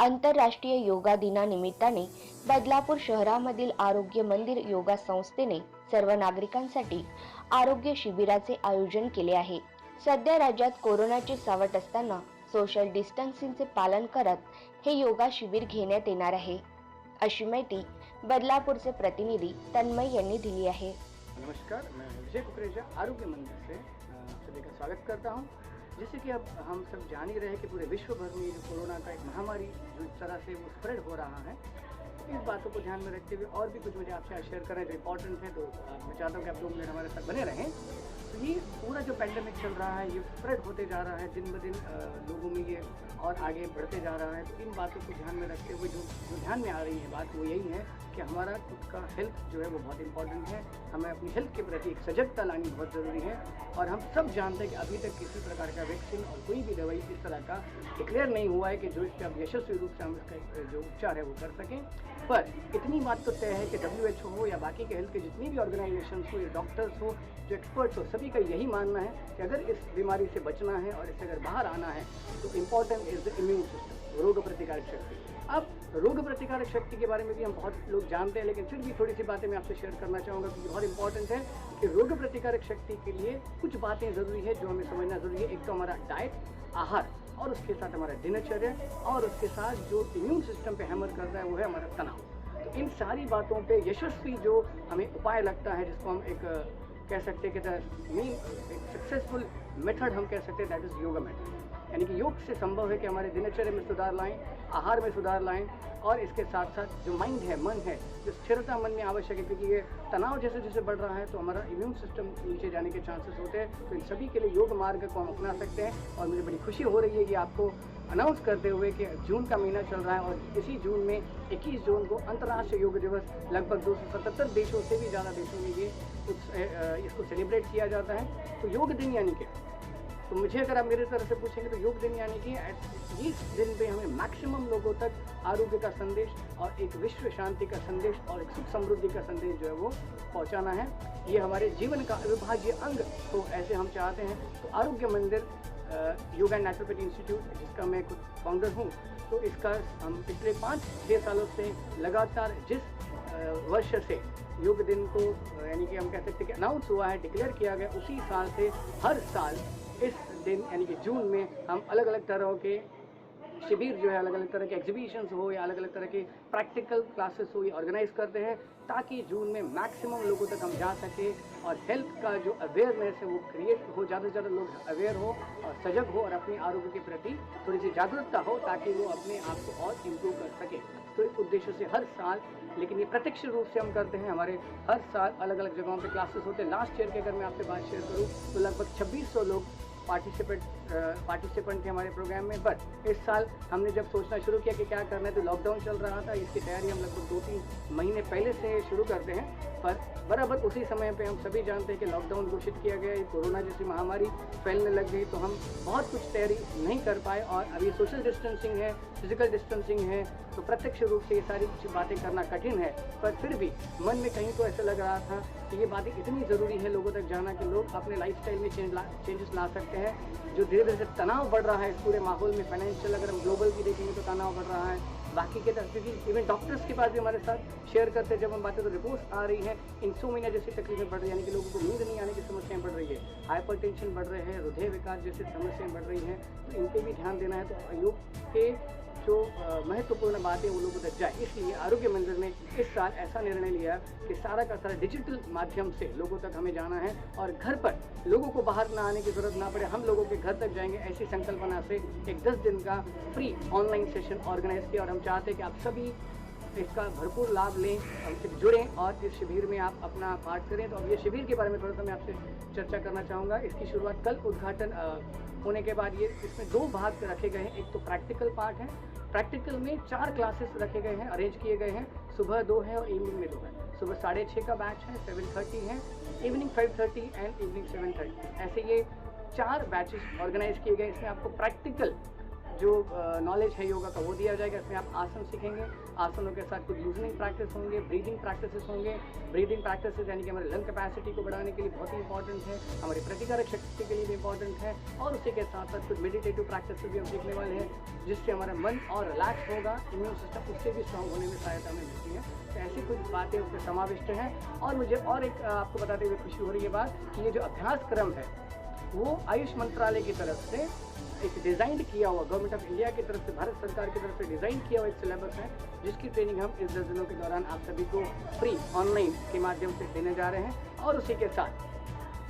आंतरराष्ट्रीय योगा दिनानिमित्ताने बदलापूर शहरामधील आरोग्य मंदिर योगा संस्थेने सर्व नागरिकांसाठी आरोग्य शिबिराचे आयोजन केले आहे। सध्या राज्यात कोरोनाची सावट असताना सोशल डिस्टन्सिंगचे पालन करत हे योगा शिबिर घेण्यात येणार आहे, अशी माहिती बदलापूरचे प्रतिनिधी तन्मय यांनी दिली आहे। नमस्कार, मैं विजय कुकरेजा आरोग्य मंदिर से सभी का स्वागत करता हूं। जैसे कि अब हम सब जान ही रहे हैं कि पूरे विश्व भर में जो कोरोना का एक महामारी जो इस तरह से वो स्प्रेड हो रहा है, इन बातों को ध्यान में रखते हुए और भी कुछ मुझे आपसे शेयर करना जो इम्पोर्टेंट है, तो मैं चाहता हूँ कि आप 2 मिनट हमारे साथ बने रहें। तो ये पूरा जो पैंडेमिक चल रहा है, ये स्प्रेड होते जा रहा है, दिन ब दिन लोगों में ये और आगे बढ़ते जा रहा है। तो इन बातों को ध्यान में रखते हुए जो ध्यान में आ रही है बात, वो यही है कि हमारा खुद का हेल्थ जो है वो बहुत इंपॉर्टेंट है। हमें अपनी हेल्थ के प्रति एक सजगता लानी बहुत ज़रूरी है। और हम सब जानते हैं कि अभी तक किसी प्रकार का वैक्सीन और कोई भी दवाई इस तरह का डिक्लेयर नहीं हुआ है कि जो इस पर अब यशस्वी रूप से हम इसका जो उपचार है वो कर सकें। पर इतनी बात तो तय है कि WHO हो या बाकी के हेल्थ के जितनी भी ऑर्गेनाइजेशन हो या डॉक्टर्स हो, जो एक्सपर्ट्स हो, सभी का यही मानना है कि अगर इस बीमारी से बचना है और इससे अगर बाहर आना है तो important is the immune system, रोग प्रतिकारक शक्ति। अब रोग प्रतिकारक शक्ति के बारे में भी हम बहुत लोग जानते हैं, लेकिन फिर भी थोड़ी सी बातें मैं आपसे शेयर करना चाहूँगा क्योंकि बहुत इंपॉर्टेंट है कि रोग प्रतिकारक शक्ति के लिए कुछ बातें ज़रूरी है जो हमें समझना ज़रूरी है। एक तो हमारा डाइट, आहार, और उसके साथ हमारा दिनचर्या, और उसके साथ जो इम्यून सिस्टम पे हैमर कर रहा है वो है हमारा तनाव। तो इन सारी बातों पे यशस्वी जो हमें उपाय लगता है, जिसको हम एक कह सकते हैं कि एक सक्सेसफुल मेथड हम कह सकते हैं, दैट इज़ योगा मेथड। यानी कि योग से संभव है कि हमारे दिनचर्या में सुधार लाएं, आहार में सुधार लाएं, और इसके साथ साथ जो माइंड है, मन है, जो स्थिरता मन में आवश्यक है, क्योंकि ये तनाव जैसे जैसे बढ़ रहा है तो हमारा इम्यून सिस्टम नीचे जाने के चांसेस होते हैं। तो इन सभी के लिए योग मार्ग को हम अपना सकते हैं। और मुझे बड़ी खुशी हो रही है कि आपको अनाउंस करते हुए कि जून का महीना चल रहा है और इसी जून में 21 जून को अंतर्राष्ट्रीय योग दिवस लगभग 277 देशों से भी ज़्यादा देशों में ये इसको सेलिब्रेट किया जाता है। तो योग दिन यानी कि, तो मुझे अगर आप मेरे तरफ से पूछेंगे तो योग दिन यानी कि इस दिन पे हमें मैक्सिमम लोगों तक आरोग्य का संदेश और एक विश्व शांति का संदेश और एक सुख समृद्धि का संदेश जो है वो पहुंचाना है। ये हमारे जीवन का अविभाज्य अंग तो ऐसे हम चाहते हैं। तो आरोग्य मंदिर योगा एंड नेचुरोपैथी इंस्टीट्यूट, जिसका मैं खुद फाउंडर हूँ, तो इसका हम पिछले 5-6 सालों से लगातार जिस वर्ष से योग दिन को यानी कि हम कह सकते हैं कि अनाउंस हुआ है, डिक्लेयर किया गया, उसी साल से हर साल इस दिन यानी कि जून में हम अलग अलग तरह के शिविर जो है, अलग अलग तरह के एग्जीबिशंस हो या अलग अलग तरह के प्रैक्टिकल क्लासेस हो, ये ऑर्गेनाइज करते हैं ताकि जून में मैक्सिमम लोगों तक हम जा सके और हेल्थ का जो अवेयरनेस है वो क्रिएट हो, ज़्यादा से ज़्यादा लोग अवेयर हो और सजग हो और अपने आरोग्य के प्रति थोड़ी सी जागरूकता हो ताकि वो अपने आप को और इम्प्रूव कर सके। तो इस उद्देश्य से हर साल, लेकिन ये प्रत्यक्ष रूप से हम करते हैं, हमारे हर साल अलग अलग जगहों पे क्लासेस होते हैं। लास्ट ईयर की अगर मैं आपसे बात शेयर करूँ तो लगभग 2600 लोग पार्टिसिपेंट थे हमारे प्रोग्राम में। बट इस साल हमने जब सोचना शुरू किया कि क्या करना है, तो लॉकडाउन चल रहा था, इसकी तैयारी हम लगभग 2-3 महीने पहले से शुरू करते हैं। पर बराबर उसी समय पे हम सभी जानते हैं कि लॉकडाउन घोषित किया गया, ये कोरोना जैसी महामारी फैलने लग गई, तो हम बहुत कुछ तैयारी नहीं कर पाए। और अभी सोशल डिस्टेंसिंग है, फिजिकल डिस्टेंसिंग है, तो प्रत्यक्ष रूप से ये सारी बातें करना कठिन है। पर फिर भी मन में कहीं तो ऐसा लग रहा था कि ये बातें इतनी ज़रूरी है लोगों तक जाना कि लोग अपने लाइफस्टाइल में चेंजेस ला सकते हैं। जो धीरे धीरे से तनाव बढ़ रहा है इस पूरे माहौल में, फाइनेंशियल अगर हम ग्लोबल की देखेंगे तो तनाव बढ़ रहा है, बाकी के तरफ भी, इवन डॉक्टर्स के पास भी हमारे साथ शेयर करते हैं जब हम बातें, तो रिपोर्ट्स आ रही हैं इंसोम्निया जैसी तकलीफें बढ़ रही है, यानी कि लोगों को नींद नहीं आने की समस्याएं बढ़ रही है, हाइपरटेंशन बढ़ रहे हैं, हृदय विकार जैसी समस्याएं बढ़ रही हैं। तो इन पर भी ध्यान देना है। तो योग के जो महत्वपूर्ण बातें वो लोगों तक जाए, इसलिए आरोग्य मंदिर ने इस साल ऐसा निर्णय लिया कि सारा का सारा डिजिटल माध्यम से लोगों तक हमें जाना है और घर पर लोगों को बाहर ना आने की ज़रूरत ना पड़े, हम लोगों के घर तक जाएंगे। ऐसी संकल्पना से एक 10 दिन का फ्री ऑनलाइन सेशन ऑर्गेनाइज किया और हम चाहते हैं कि आप सभी इसका भरपूर लाभ लें, हमसे जुड़ें और इस शिविर में आप अपना पार्ट करें। तो अब ये शिविर के बारे में थोड़ा सा मैं आपसे चर्चा करना चाहूँगा। इसकी शुरुआत कल उद्घाटन होने के बाद, ये इसमें 2 भाग रखे गए हैं। एक तो प्रैक्टिकल पार्ट है, प्रैक्टिकल में 4 क्लासेस रखे गए हैं, अरेंज किए गए हैं। सुबह 2 है और इवनिंग में 2 है। सुबह 6:30 का बैच है, 7:30 है, इवनिंग 5:30 एंड इवनिंग 7:30। ऐसे ये 4 बैचेस ऑर्गेनाइज किए गए। इसमें आपको प्रैक्टिकल जो नॉलेज है योगा का वो दिया जाएगा। इसमें आप आसन सीखेंगे, आसनों के साथ कुछ लूजनिंग प्रैक्टिस होंगे, ब्रीदिंग प्रैक्टिसेस होंगे। ब्रीदिंग प्रैक्टिसेस यानी कि हमारे लंग कैपेसिटी को बढ़ाने के लिए बहुत ही इंपॉर्टेंट है, हमारी प्रतिकारक शक्ति के लिए भी इंपॉर्टेंट है। और उसी के साथ साथ कुछ मेडिटेटिव प्रैक्टिस भी हम सीखने वाले हैं, जिससे हमारा मन और रिलैक्स होगा, इम्यून सिस्टम उससे भी स्ट्रांग होने में सहायता हमें मिलती है। तो ऐसी कुछ बातें उसमें समाविष्ट हैं। और मुझे और एक आपको बताते हुए खुशी हो रही है बात कि ये जो अभ्यासक्रम है वो आयुष मंत्रालय की तरफ से एक डिज़ाइन किया हुआ, गवर्नमेंट ऑफ इंडिया की तरफ से, भारत सरकार की तरफ से डिज़ाइन किया हुआ एक सिलेबस है, जिसकी ट्रेनिंग हम इस 10 दिनों के दौरान आप सभी को फ्री ऑनलाइन के माध्यम से देने जा रहे हैं। और उसी के साथ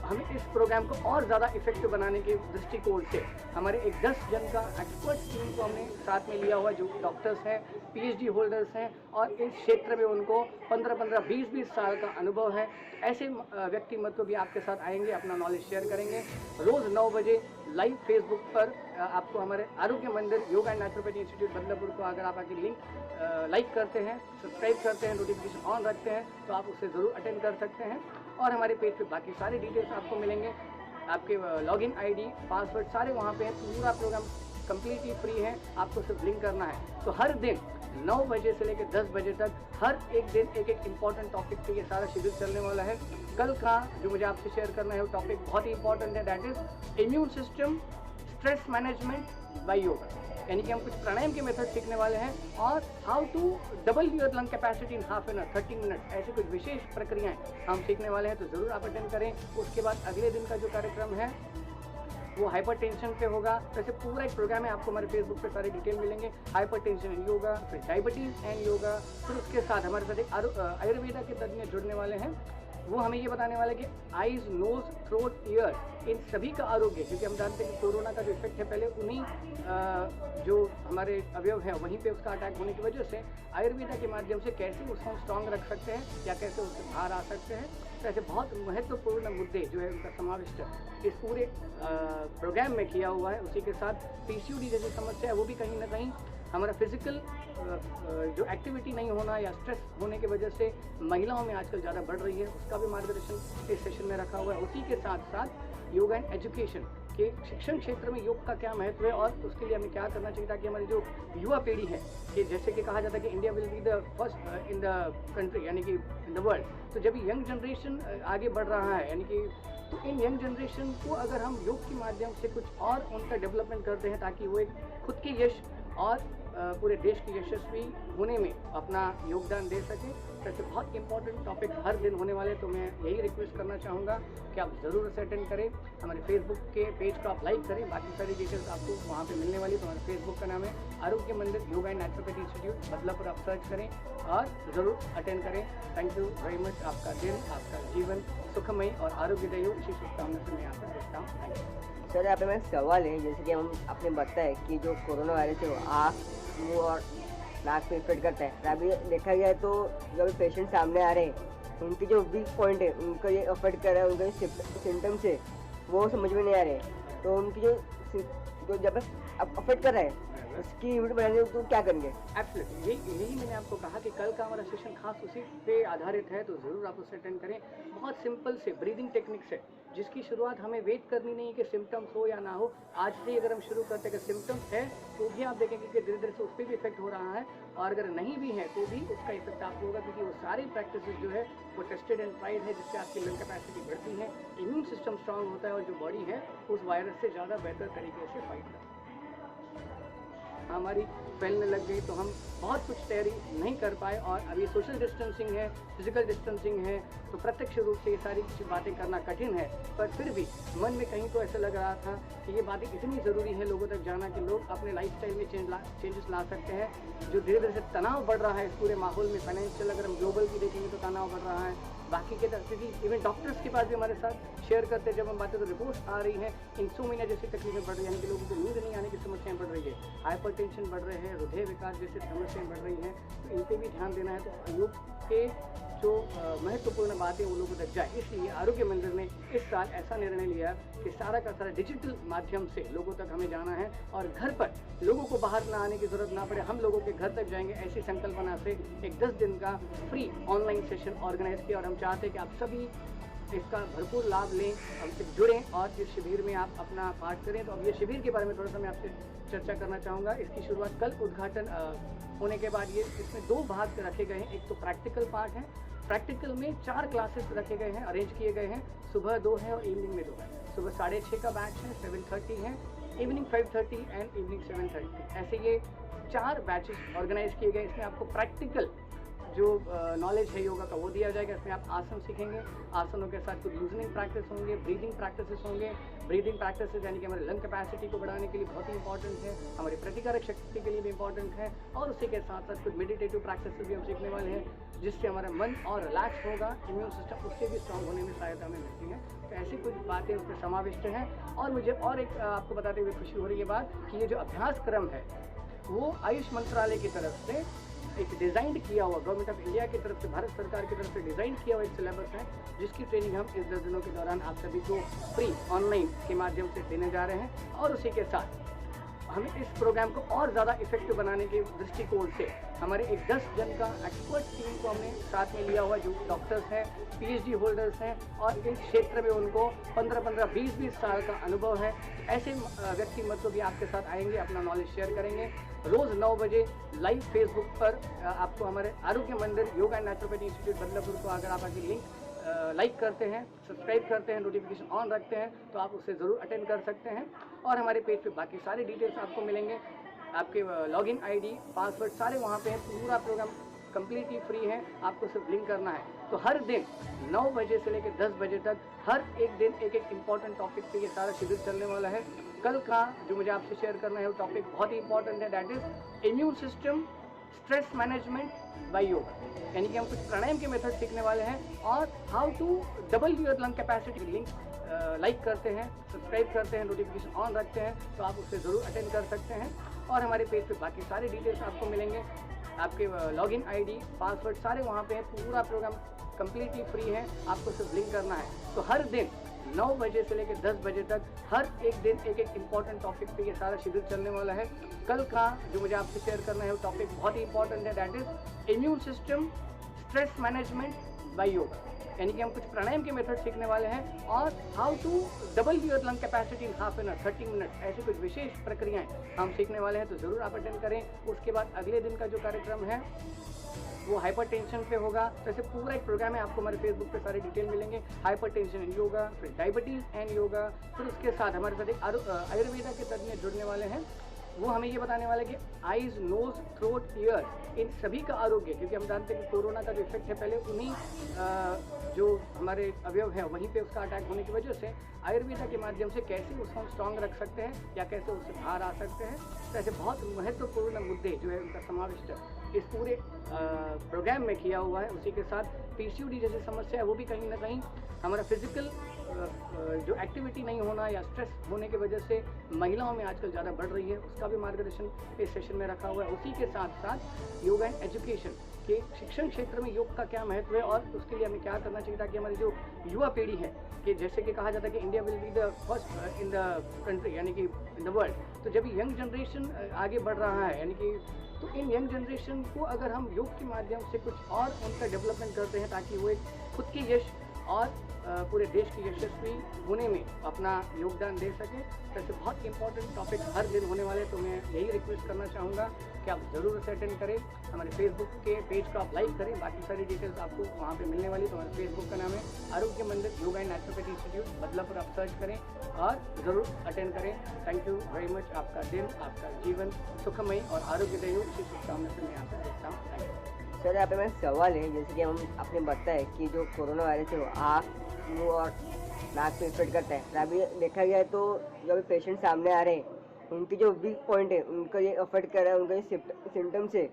हमें इस प्रोग्राम को और ज़्यादा इफेक्टिव बनाने के दृष्टिकोण से हमारे एक 10 जन का एक्सपर्ट टीम को हमने साथ में लिया हुआ, जो डॉक्टर्स हैं, पीएचडी होल्डर्स हैं और इस क्षेत्र में उनको 15-15, 20-20 साल का अनुभव है। ऐसे व्यक्तिमत्व भी आपके साथ आएंगे, अपना नॉलेज शेयर करेंगे। रोज़ 9 बजे लाइव फेसबुक पर आपको हमारे आरोग्य मंदिर yoga and naturopathy institute Badlapur को अगर आप आके लिंक लाइक करते हैं, सब्सक्राइब करते हैं, नोटिफिकेशन ऑन रखते हैं तो आप उससे ज़रूर अटेंड कर सकते हैं। और हमारे पेज पे बाकी सारे डिटेल्स आपको मिलेंगे, आपके लॉगिन आईडी, पासवर्ड सारे वहाँ पे हैं। पूरा प्रोग्राम कम्प्लीटली फ्री है, आपको सिर्फ लिंक करना है। तो हर दिन 9 बजे से लेकर 10 बजे तक हर एक दिन एक एक इम्पॉर्टेंट टॉपिक पे ये सारा शेड्यूल चलने वाला है। कल का जो मुझे आपसे शेयर करना है वो टॉपिक बहुत ही इंपॉर्टेंट है, that is immune system stress management by yoga. यानी कि हम कुछ प्राणायाम के मेथड सीखने वाले हैं और how to double your lung capacity in half an hour, 30 minute, ऐसी कुछ विशेष प्रक्रियाएं हम सीखने वाले हैं। तो ज़रूर आप अटेंड करें। उसके बाद अगले दिन का जो कार्यक्रम है वो हाइपरटेंशन पे होगा। वैसे पूरा एक प्रोग्राम है, आपको हमारे फेसबुक पे सारे डिटेल मिलेंगे। हाइपरटेंशन एंड योगा, फिर डायबिटीज़ एंड योगा, फिर उसके साथ हमारे साथ एक आयुर्वेदा के तज्ञ जुड़ने वाले हैं। वो हमें ये बताने वाले कि आइज़, नोज, थ्रोट, ईयर, इन सभी का आरोग्य, क्योंकि हम जानते हैं कि कोरोना का जो इफेक्ट है पहले उन्हीं जो हमारे अवयव हैं वहीं पे उसका अटैक होने की वजह से आयुर्वेदा के माध्यम से कैसे उसको हम स्ट्रॉन्ग रख सकते हैं या कैसे उससे बाहर आ सकते हैं। तो ऐसे बहुत महत्वपूर्ण मुद्दे जो है उनका समाविष्ट इस पूरे प्रोग्राम में किया हुआ है। उसी के साथ पीसीओडी जैसी समस्या है वो भी कहीं ना कहीं हमारा फिजिकल जो एक्टिविटी नहीं होना या स्ट्रेस होने की वजह से महिलाओं में आजकल ज़्यादा बढ़ रही है, उसका भी मार्गदर्शन इस सेशन में रखा हुआ है। उसी के साथ साथ योगा एंड एजुकेशन के शिक्षण क्षेत्र में योग का क्या महत्व है और उसके लिए हमें क्या करना चाहिए ताकि हमारी जो युवा पीढ़ी है, कि जैसे कि कहा जाता है कि India will be the first in the country, यानी कि इन द वर्ल्ड। तो जब यंग जनरेशन आगे बढ़ रहा है, यानी कि तो इन यंग जनरेशन को अगर हम योग के माध्यम से कुछ और उनका डेवलपमेंट करते हैं ताकि वो एक खुद के यश और पूरे देश की यशस्वी होने में अपना योगदान दे सकें। तो ऐसे बहुत इंपॉर्टेंट टॉपिक हर दिन होने वाले, तो मैं यही रिक्वेस्ट करना चाहूँगा कि आप ज़रूर उसे अटेंड करें। हमारे फेसबुक के पेज को आप लाइक करें, बाकी सारी डिटेल्स आपको वहाँ पे मिलने वाली। तो हमारे फेसबुक का नाम है आरोग्य मंदिर yoga and naturopathy institute Badlapur, आप सर्च करें और ज़रूर अटेंड करें। Thank you very much. आपका दिन, आपका जीवन सुखमय और आरोग्यदायी हो, इसी शुभकामना से मैं यहाँ पर देखता हूँ। Thank you. सर, यहाँ पे मेरा सवाल है, जैसे कि हम आपने बताया कि जो कोरोना वायरस है वो आँख, मुंह और नाक पे इफेक्ट करता है। अभी देखा गया तो जो भी पेशेंट सामने आ रहे हैं उनकी जो वीक पॉइंट है उनको ये अफेक्ट कर रहा है, उनके जो सिम्टम्स है वो समझ में नहीं आ रहे। तो उनकी जो जब अफेक्ट कर रहा है उसकी इम्यूनिटी बढ़ाने को क्या करेंगे? एब्सोल्युटली, यही मैंने आपको कहा कि कल का हमारा सेशन खास उसी पे आधारित है, तो ज़रूर आप उसे अटेंड करें। बहुत सिंपल से ब्रीदिंग टेक्निक्स है जिसकी शुरुआत हमें वेट करनी नहीं कि सिम्टम्स हो या ना हो। आज से अगर हम शुरू करते हैं, अगर सिम्टम्स है तो भी आप देखेंगे कि धीरे धीरे से उस पर भी इफेक्ट हो रहा है, और अगर नहीं भी है तो भी उसका इफेक्ट आपको होगा, क्योंकि वो सारी प्रैक्टिसेस जो है वो टेस्टेड एंड ट्राइड है, जिससे आपकी लंग कैपेसिटी बढ़ती है, इम्यून सिस्टम स्ट्रांग होता है और जो बॉडी है उस वायरस से ज़्यादा बेहतर तरीके से फाइट करती है। हमारी फैलने लग गई तो हम बहुत कुछ तैयारी नहीं कर पाए, और अभी सोशल डिस्टेंसिंग है, फिजिकल डिस्टेंसिंग है, तो प्रत्यक्ष रूप से ये सारी बातें करना कठिन है। पर फिर भी मन में कहीं तो ऐसा लग रहा था कि ये बातें इतनी ज़रूरी है लोगों तक जाना कि लोग अपने लाइफस्टाइल में चेंजेस ला सकते हैं। जो धीरे धीरे से तनाव बढ़ रहा है इस पूरे माहौल में, फाइनेंशियल अगर हम ग्लोबल की देखेंगे तो तनाव बढ़ रहा है, बाकी के तरफ से इवन डॉक्टर्स के पास भी हमारे साथ शेयर करते हैं जब हम बातें, तो रिपोर्ट्स आ रही हैं, इंसोमिनिया जैसी तकलीफें बढ़ रही है, यानी कि लोगों को नींद नहीं आने की समस्याएं बढ़ रही है, हाइपरटेंशन बढ़ रहे हैं, हृदय विकार जैसे समस्याएं बढ़ रही हैं, तो इन पर भी ध्यान देना है। तो योग के जो महत्वपूर्ण बातें वो लोगों तक जाए, इसलिए आरोग्य मंदिर ने इस साल ऐसा निर्णय लिया कि सारा का सारा डिजिटल माध्यम से लोगों तक हमें जाना है, और घर पर लोगों को बाहर ना आने की ज़रूरत ना पड़े, हम लोगों के घर तक जाएंगे। ऐसी संकल्पना से एक 10 दिन का फ्री ऑनलाइन सेशन ऑर्गेनाइज किया, और हम चाहते हैं कि आप सभी इसका भरपूर लाभ लें, हमसे जुड़ें और इस शिविर में आप अपना पार्ट करें। तो अब ये शिविर के बारे में थोड़ा सा मैं आपसे चर्चा करना चाहूँगा। इसकी शुरुआत कल उद्घाटन होने के बाद ये इसमें 2 भाग रखे गए हैं। एक तो प्रैक्टिकल पार्ट है, प्रैक्टिकल में 4 क्लासेस रखे गए हैं, अरेंज किए गए हैं। सुबह 2 है और इवनिंग में 2 है। सुबह 6:30 का बैच है, 7:30 है, इवनिंग 5:30 एंड इवनिंग 7:30। ऐसे ये 4 बैचेस ऑर्गेनाइज किए गए। इसमें आपको प्रैक्टिकल जो नॉलेज है योगा का वो दिया जाएगा। इसमें आप आसन सीखेंगे, आसनों के साथ कुछ यूजनिंग प्रैक्टिस होंगे, ब्रीदिंग प्रैक्टिसेस होंगे। ब्रीदिंग प्रैक्टिसेस यानी कि हमारे लंग कैपेसिटी को बढ़ाने के लिए बहुत ही इंपॉर्टेंट है, हमारी प्रतिकारक शक्ति के लिए भी इंपॉर्टेंट है। और उसी के साथ साथ कुछ मेडिटेटिव प्रैक्टिसेस भी हम सीखने वाले हैं, जिससे हमारा मन और रिलैक्स होगा, इम्यून सिस्टम उसके भी स्ट्रांग होने में सहायता हमें मिलती है। तो ऐसी कुछ बातें उसमें समाविष्ट हैं। और मुझे और एक आपको बताते हुए खुशी हो रही है बात कि ये जो अभ्यासक्रम है वो आयुष मंत्रालय की तरफ से एक डिज़ाइन किया हुआ, गवर्नमेंट ऑफ इंडिया की तरफ से, भारत सरकार की तरफ से डिज़ाइन किया हुआ एक सिलेबस है, जिसकी ट्रेनिंग हम इस 10 दिनों के दौरान आप सभी को फ्री ऑनलाइन के माध्यम से देने जा रहे हैं। और उसी के साथ हमें इस प्रोग्राम को और ज़्यादा इफेक्टिव बनाने के दृष्टिकोण से हमारे एक 10 जन का एक्सपर्ट टीम को हमने साथ में लिया हुआ, जो डॉक्टर्स हैं, PhD होल्डर्स हैं और इस क्षेत्र में उनको 15-15, 20-20 साल का अनुभव है। ऐसे व्यक्ति मतलब भी आपके साथ आएंगे, अपना नॉलेज शेयर करेंगे। रोज़ 9 बजे लाइव फेसबुक पर आपको हमारे आरोग्य मंदिर yoga and naturopathy institute Badlapur को अगर आप आगे लिंक लाइक करते हैं, सब्सक्राइब करते हैं, नोटिफिकेशन ऑन रखते हैं तो आप उसे ज़रूर अटेंड कर सकते हैं। और हमारे पेज पे बाकी सारी डिटेल्स आपको मिलेंगे। आपके लॉगिन आईडी, पासवर्ड सारे वहाँ पे हैं। पूरा प्रोग्राम कम्प्लीटली फ्री है, आपको सिर्फ लिंक करना है। तो हर दिन 9 बजे से लेकर 10 बजे तक हर एक दिन एक इम्पॉर्टेंट टॉपिक पे ये सारा शिविर चलने वाला है। कल का जो मुझे आपसे शेयर करना है वो टॉपिक बहुत ही इंपॉर्टेंट है, that is immune system stress management by yoga. यानी कि हम कुछ प्राणायाम के मेथड सीखने वाले हैं और how to double your lung capacity. Link like करते हैं, सब्सक्राइब करते हैं, नोटिफिकेशन ऑन रखते हैं तो आप उससे ज़रूर अटेंड कर सकते हैं। और हमारे पेज पे बाकी सारे डिटेल्स आपको मिलेंगे। आपके लॉगिन आईडी, पासवर्ड सारे वहाँ पे हैं। पूरा प्रोग्राम कम्प्लीटली फ्री है, आपको सिर्फ लिंक करना है। तो हर दिन 9 बजे से लेकर 10 बजे तक हर एक दिन एक इम्पॉर्टेंट टॉपिक पे ये सारा शिविर चलने वाला है। कल का जो मुझे आपसे शेयर करना है वो टॉपिक बहुत ही इंपॉर्टेंट है, that is immune system stress management by yoga. यानी कि हम कुछ प्राणायाम के मेथड सीखने वाले हैं और how to double your lung capacity in half an hour, 30 minute. ऐसी कुछ विशेष प्रक्रियाएं हम सीखने वाले हैं, तो ज़रूर आप अटेंड करें। उसके बाद अगले दिन का जो कार्यक्रम है वो हाइपरटेंशन पे होगा। तो ऐसे पूरा एक प्रोग्राम है, आपको हमारे फेसबुक पे सारे डिटेल मिलेंगे। हाइपरटेंशन एंड योगा, फिर डायबिटीज़ एंड योगा, फिर उसके साथ हमारे साथ एक आयुर्वेदा के तज्ञ जुड़ने वाले हैं। वो हमें ये बताने वाले कि आइज़, नोज, थ्रोट, ईयर, इन सभी का आरोग्य, क्योंकि हम जानते हैं कि कोरोना का जो इफेक्ट है पहले उन्हीं जो हमारे अवयव हैं वहीं पे उसका अटैक होने की वजह से आयुर्वेदा के माध्यम से कैसे उसको हम स्ट्रॉन्ग रख सकते हैं या कैसे उससे बाहर आ सकते हैं। तो ऐसे बहुत महत्वपूर्ण मुद्दे जो है उनका समाविष्ट इस पूरे प्रोग्राम में किया हुआ है। उसी के साथ PCOD जैसी समस्या है वो भी कहीं ना कहीं हमारा फिजिकल जो एक्टिविटी नहीं होना या स्ट्रेस होने की वजह से महिलाओं में आजकल ज़्यादा बढ़ रही है, उसका भी मार्गदर्शन इस सेशन में रखा हुआ है। उसी के साथ साथ योगा एंड एजुकेशन के शिक्षण क्षेत्र में योग का क्या महत्व है और उसके लिए हमें क्या करना चाहिए ताकि हमारी जो युवा पीढ़ी है, कि जैसे कि कहा जाता है कि India will be the first in the country, यानी कि इन द वर्ल्ड। तो जब यंग जनरेशन आगे बढ़ रहा है, यानी कि तो इन यंग जनरेशन को अगर हम योग के माध्यम से कुछ और उनका डेवलपमेंट करते हैं ताकि वो एक खुद की यश और पूरे देश की यशस्वी होने में अपना योगदान दे सके। तो ऐसे बहुत इंपॉर्टेंट टॉपिक हर दिन होने वाले, तो मैं यही रिक्वेस्ट करना चाहूँगा कि आप ज़रूर उसे अटेंड करें। हमारे फेसबुक के पेज को आप लाइक करें, बाकी सारी डिटेल्स आपको वहाँ पे मिलने वाली। तो हमारे फेसबुक का नाम है आरोग्य मंदिर yoga and naturopathy institute Badlapur, आप सर्च करें और ज़रूर अटेंड करें। Thank you very much. आपका दिन, आपका जीवन सुखमय और आरोग्यदायी हो, इसी शुभकामना से मैं आपको देखता हूँ। Thank you. सर, यहाँ पे मेरा सवाल है, जैसे कि हम आपने बताया कि जो कोरोना वायरस है वो आँख, मुंह और नाक पे इफेक्ट करता है। अभी देखा गया है तो जो अभी पेशेंट सामने आ रहे हैं उनकी जो वीक पॉइंट है उनको ये अफेक्ट कर रहा है, उनका जो सिम्टम्स है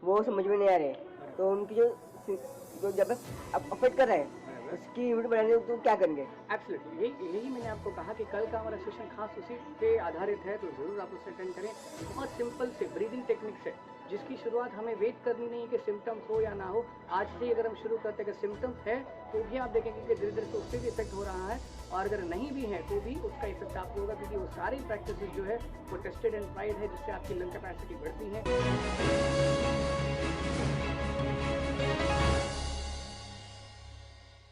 वो समझ में नहीं आ रहे हैं। तो उनकी जो जब अफेक्ट कर रहा है उसकी इम्यूनिटी बढ़ाने तो क्या करेंगे? एब्सोल्युटली, यही मैंने आपको कहा कि कल का हमारा सेशन खास उसी पे आधारित है, तो ज़रूर आप उससे अटेंड करें। बहुत सिंपल से ब्रीदिंग टेक्निक्स है जिसकी शुरुआत हमें वेट करनी नहीं है कि सिम्टम्स हो या ना हो। आज से अगर हम शुरू करते हैं, अगर सिम्टम्स है तो भी आप देखेंगे कि धीरे धीरे से उससे भी इफेक्ट हो रहा है, और अगर नहीं भी है तो भी उसका इफेक्ट आपको होगा, क्योंकि वो सारी प्रैक्टिसेस जो है वो टेस्टेड एंड ट्राइड है, जिससे आपकी लंग कैपेसिटी बढ़ती है।